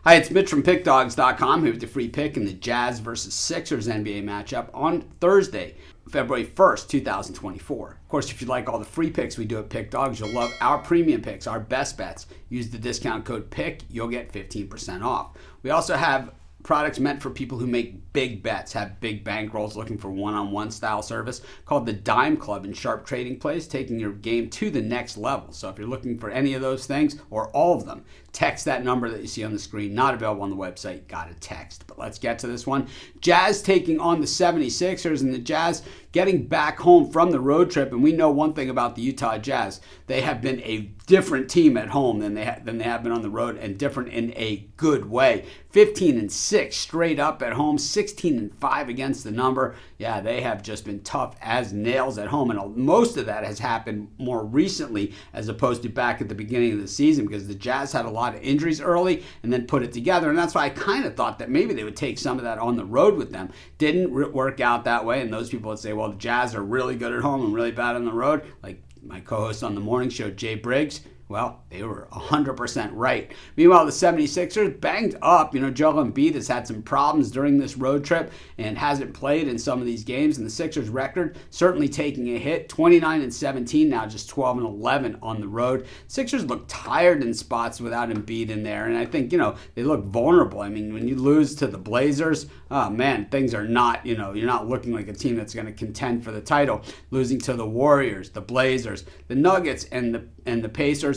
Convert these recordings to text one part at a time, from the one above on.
Hi, it's Mitch from Pickdawgz.com here with the free pick in the Jazz versus Sixers NBA matchup on Thursday, February 1st, 2024. Of course, if you like all the free picks we do at Pickdawgz, you'll love our premium picks, our best bets. Use the discount code PICK, you'll get 15% off. We also have products meant for people who make big bets, have big bankrolls, looking for one-on-one style service called the Dime Club and Sharp Trading Plays, taking your game to the next level. So if you're looking for any of those things or all of them, text that number that you see on the screen. Not available on the website. Got to text. But let's get to this one. Jazz taking on the 76ers, and the Jazz getting back home from the road trip. And we know one thing about the Utah Jazz. They have been a different team at home than they have been on the road, and different in a good way. 15-6 straight up at home, 16-5 against the number. Yeah, they have just been tough as nails at home, and most of that has happened more recently as opposed to back at the beginning of the season, because the Jazz had a lot of injuries early and then put it together, and that's why I kind of thought that maybe they would take some of that on the road with them. Didn't work out that way, and those people would say, well, the Jazz are really good at home and really bad on the road, like my co-host on the morning show, Jay Briggs. Well, they were 100% right. Meanwhile, the 76ers banged up. Joel Embiid has had some problems during this road trip and hasn't played in some of these games. And the Sixers record certainly taking a hit. 29-17 now, just 12-11 on the road. Sixers look tired in spots without Embiid in there. And I think, they look vulnerable. I mean, when you lose to the Blazers, oh man, things are not, you're not looking like a team that's going to contend for the title. Losing to the Warriors, the Blazers, the Nuggets, and the Pacers,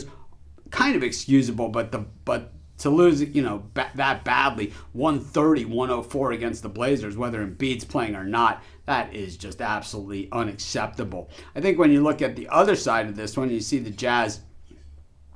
kind of excusable, but to lose that badly, 130-104 against the Blazers, whether Embiid's playing or not, that is just absolutely unacceptable. I think when you look at the other side of this one, you see the Jazz,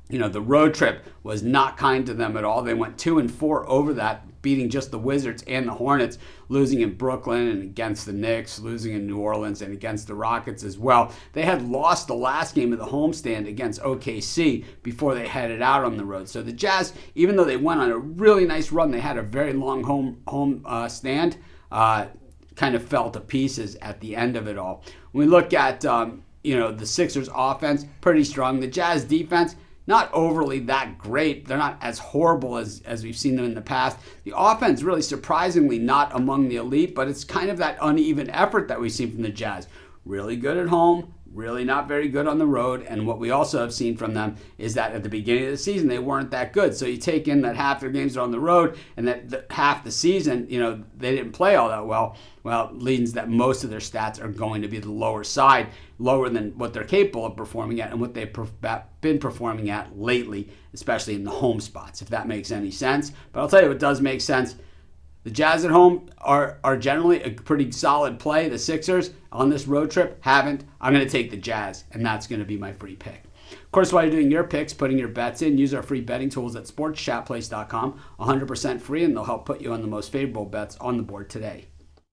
the road trip was not kind to them at all. They went 2-4 over that, beating just the Wizards and the Hornets, losing in Brooklyn and against the Knicks, losing in New Orleans and against the Rockets as well. They had lost the last game of the homestand against OKC before they headed out on the road. So the Jazz, even though they went on a really nice run, they had a very long home stand, kind of fell to pieces at the end of it all. When we look at the Sixers offense, pretty strong. The Jazz defense, not overly that great. They're not as horrible as we've seen them in the past. The offense really surprisingly not among the elite, but it's kind of that uneven effort that we've seen from the Jazz. Really good at home, really not very good on the road. And what we also have seen from them is that at the beginning of the season, they weren't that good. So you take in that half their games are on the road and that half the season, they didn't play all that well. Well, it means that most of their stats are going to be the lower side, lower than what they're capable of performing at and what they've been performing at lately, especially in the home spots, if that makes any sense. But I'll tell you what does make sense. The Jazz at home are generally a pretty solid play. The Sixers on this road trip haven't. I'm going to take the Jazz, and that's going to be my free pick. Of course, while you're doing your picks, putting your bets in, use our free betting tools at sportschatplace.com. 100% free, and they'll help put you on the most favorable bets on the board today.